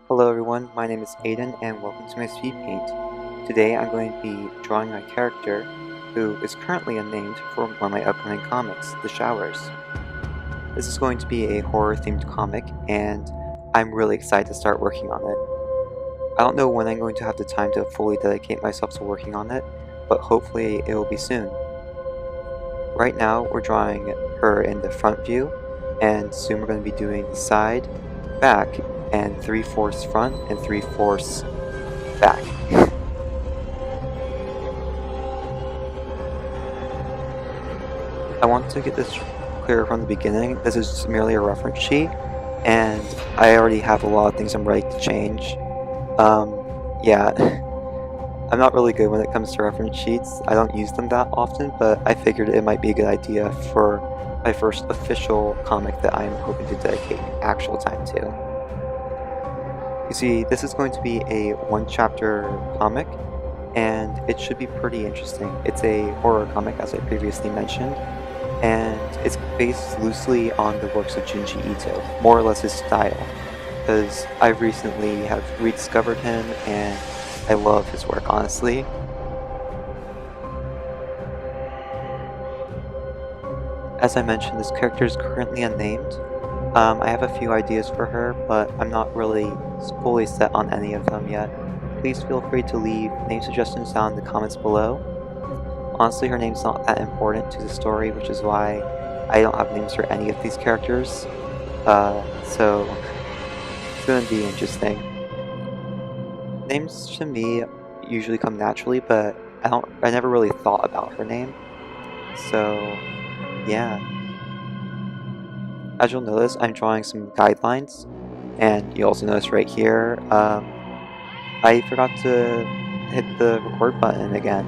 Hello everyone, my name is Aiden and welcome to my Speedpaint. Today I'm going to be drawing my character, who is currently unnamed for one of my upcoming comics, The Showers. This is going to be a horror-themed comic, and I'm really excited to start working on it. I don't know when I'm going to have the time to fully dedicate myself to working on it, but hopefully it will be soon. Right now we're drawing her in the front view, and soon we're going to be doing the side, back, and 3/4 front and 3/4 back. I want to get this clear from the beginning. This is merely a reference sheet, and I already have a lot of things I'm ready to change. Yeah, I'm not really good when it comes to reference sheets. I don't use them that often, but I figured it might be a good idea for my first official comic that I'm hoping to dedicate actual time to. You see, this is going to be a one-chapter comic, and it should be pretty interesting. It's a horror comic, as I previously mentioned, and it's based loosely on the works of Junji Ito, more or less his style, because I recently have rediscovered him, and I love his work, honestly. As I mentioned, this character is currently unnamed. I have a few ideas for her, but I'm not really fully set on any of them yet. Please feel free to leave name suggestions down in the comments below. Honestly, her name's not that important to the story, which is why I don't have names for any of these characters. So it's gonna be interesting. Names to me usually come naturally, but I never really thought about her name. So yeah. As you'll notice, I'm drawing some guidelines, and you also notice right here, I forgot to hit the record button again.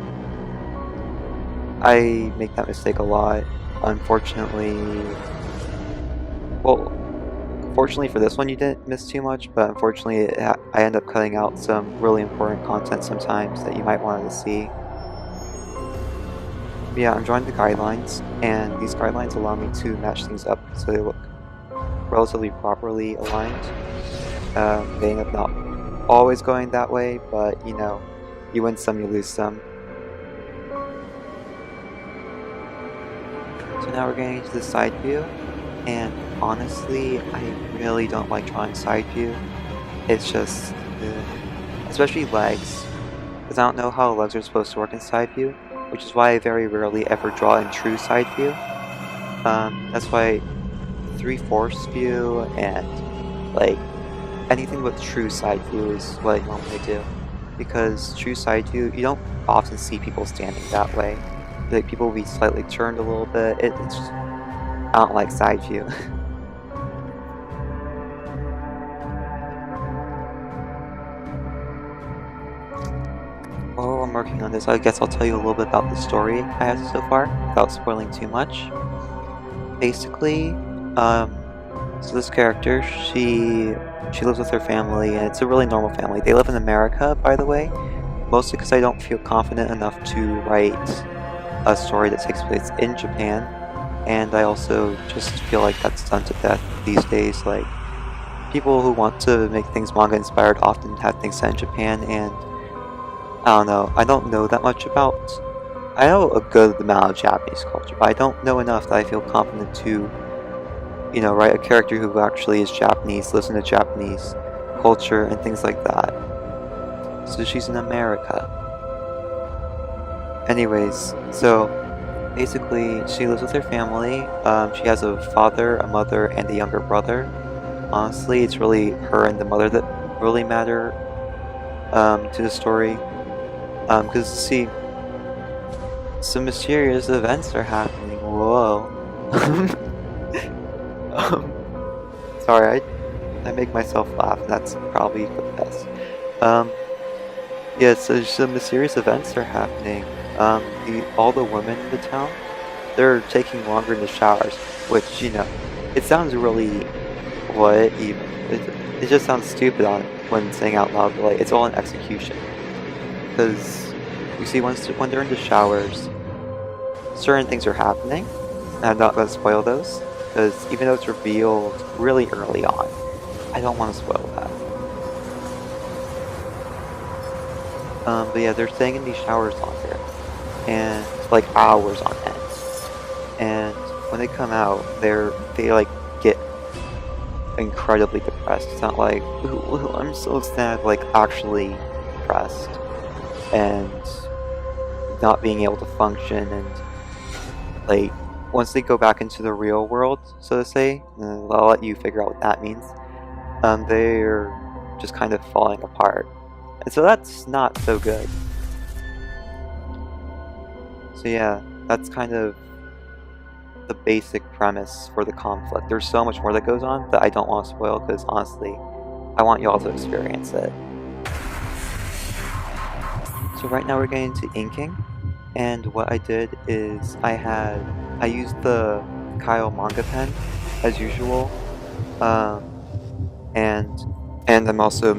I make that mistake a lot, unfortunately. Well, fortunately for this one you didn't miss too much, but unfortunately I end up cutting out some really important content sometimes that you might want to see. Yeah, I'm drawing the guidelines, and these guidelines allow me to match things up so they look relatively properly aligned. They end up not always going that way, but you know, you win some, you lose some. So now we're getting into the side view, and honestly, I really don't like drawing side view. It's just, especially legs, because I don't know how legs are supposed to work in side view, which is why I very rarely ever draw in true side view. That's why 3/4 view and like anything with true side view is what I normally do, because true side view you don't often see people standing that way. Like people will be slightly turned a little bit. It's just, I don't like side view. While I'm working on this, I guess I'll tell you a little bit about the story I have so far without spoiling too much. Basically, so this character, she lives with her family, and it's a really normal family. They live in America, by the way, mostly because I don't feel confident enough to write a story that takes place in Japan, and I also just feel like that's done to death these days. Like, people who want to make things manga inspired often have things set in Japan, and I don't know, I don't know that much about... I know a good amount of Japanese culture, but I don't know enough that I feel confident to, you know, write a character who actually is Japanese, lives in the Japanese culture, and things like that. So she's in America. Anyways, so basically she lives with her family. She has a father, a mother, and a younger brother. Honestly, it's really her and the mother that really matter to the story. Because, see, some mysterious events are happening. Whoa. Sorry, I make myself laugh, and that's probably for the best. Yeah, so some mysterious events are happening. All the women in the town, they're taking longer in the showers, which, you know, it sounds really, what even? It just sounds stupid when saying out loud, but like, it's all in execution. Because, you see, when they're in the showers, certain things are happening, and I'm not going to spoil those, because even though it's revealed really early on, I don't want to spoil that. But yeah, they're staying in these showers longer, and like hours on end. And when they come out, they like get incredibly depressed. It's not like, ooh, I'm so sad, like actually depressed and not being able to function. And like once they go back into the real world, so to say, I'll let you figure out what that means. They're just kind of falling apart, and so that's not so good. So yeah, that's kind of the basic premise for the conflict. There's so much more that goes on that I don't want to spoil because honestly, I want y'all to experience it. So right now we're getting into inking, and what I did is I used the Kyle manga pen as usual, um, and I'm also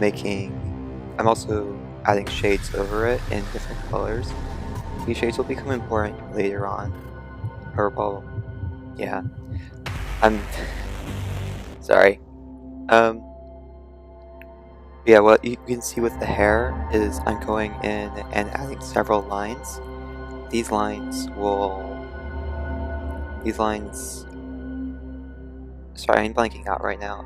adding shades over it in different colors. These shades will become important later on, or well, yeah. I'm sorry. Um, yeah, what you can see with the hair is I'm going in and adding several lines. These lines will These lines. Sorry, I'm blanking out right now.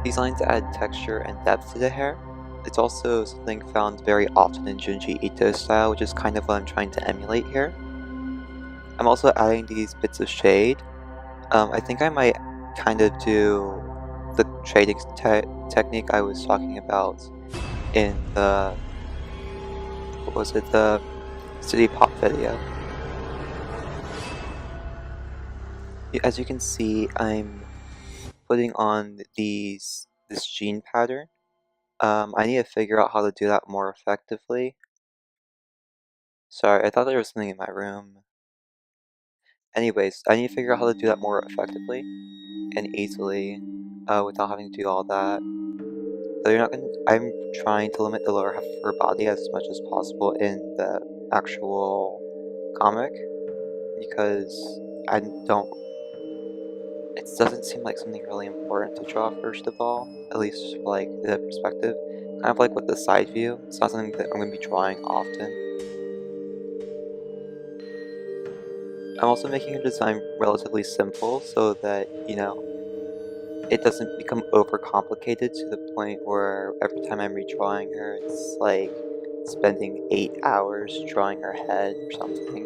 These lines add texture and depth to the hair. It's also something found very often in Junji Ito's style, which is kind of what I'm trying to emulate here. I'm also adding these bits of shade. I think I might kind of do the shading technique I was talking about in the, what was it, the City Pop video. As you can see, I'm putting on this gene pattern. I need to figure out how to do that more effectively. Sorry, I thought there was something in my room. Anyways, I need to figure out how to do that more effectively and easily, without having to do all that. Though you're not gonna, I'm trying to limit the lower half of her body as much as possible in the actual comic, because I don't, it doesn't seem like something really important to draw first of all, at least like the perspective. Kind of like with the side view, it's not something that I'm going to be drawing often. I'm also making her design relatively simple so that, you know, it doesn't become overcomplicated to the point where every time I'm redrawing her, it's like spending 8 hours drawing her head or something.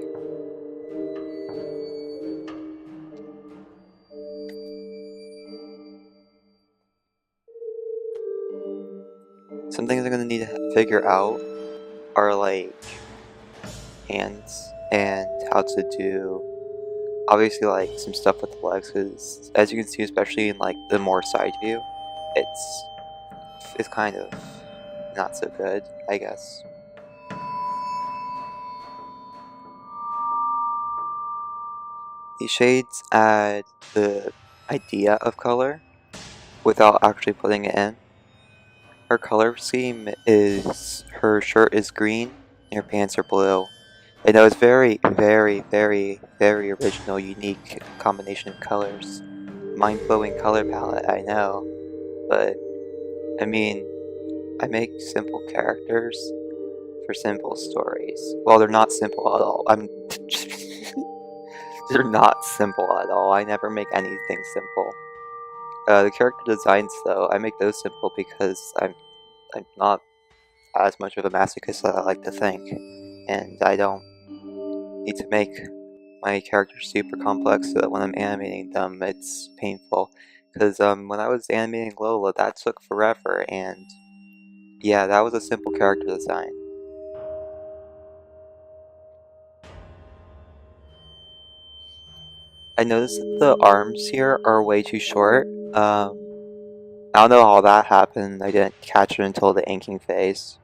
Some things I'm gonna need to figure out are like hands and how to do obviously like some stuff with the legs, because as you can see, especially in like the more side view, it's kind of not so good, I guess. These shades add the idea of color without actually putting it in. Her color scheme is her shirt is green and her pants are blue. I know it's very, very, very, very original, unique combination of colors. Mind-blowing color palette, I know. But, I mean, I make simple characters for simple stories. Well, they're not simple at all. They're not simple at all. I never make anything simple. The character designs, though, I make those simple because I'm not as much of a masochist as I like to think, and I don't need to make my characters super complex so that when I'm animating them, it's painful. Because when I was animating Lola, that took forever, and yeah, that was a simple character design. I noticed that the arms here are way too short. I don't know how that happened. I didn't catch it until the inking phase.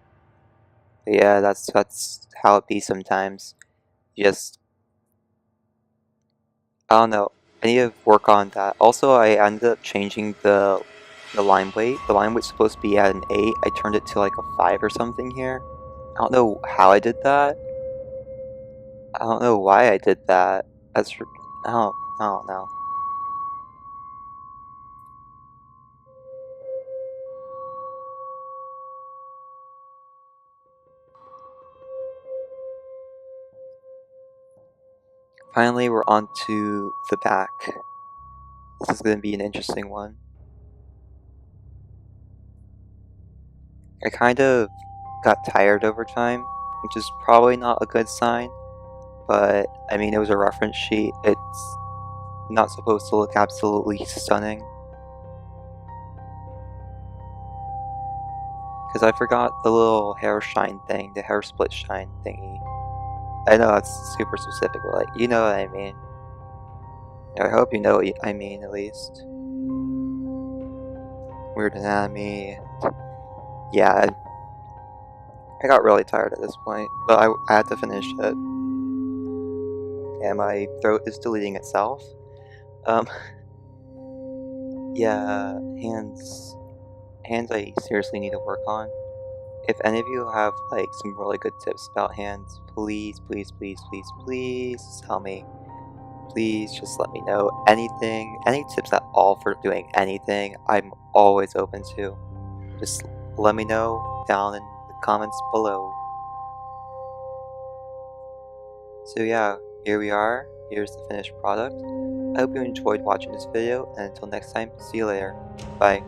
But yeah, that's how it be sometimes. Just I don't know. I need to work on that. Also, I ended up changing the line weight. The line weight's supposed to be at an 8. I turned it to like a 5 or something here. I don't know how I did that. I don't know why I did that. I don't know. finally, we're on to the back. This is going to be an interesting one. I kind of got tired over time, which is probably not a good sign, but I mean, it was a reference sheet. It's not supposed to look absolutely stunning. Because I forgot the little hair shine thing, the hair split shine thingy. I know that's super specific, but like, you know what I mean. I hope you know what I mean, at least. Weird Anatomy. Yeah, I got really tired at this point, but I had to finish it. And my throat is deleting itself. Yeah, hands I seriously need to work on. If any of you have like some really good tips about hands, please tell me. Please just let me know anything, any tips at all for doing anything. I'm always open to. Just let me know down in the comments below. So yeah, here we are. Here's the finished product. I hope you enjoyed watching this video, and until next time, see you later. Bye.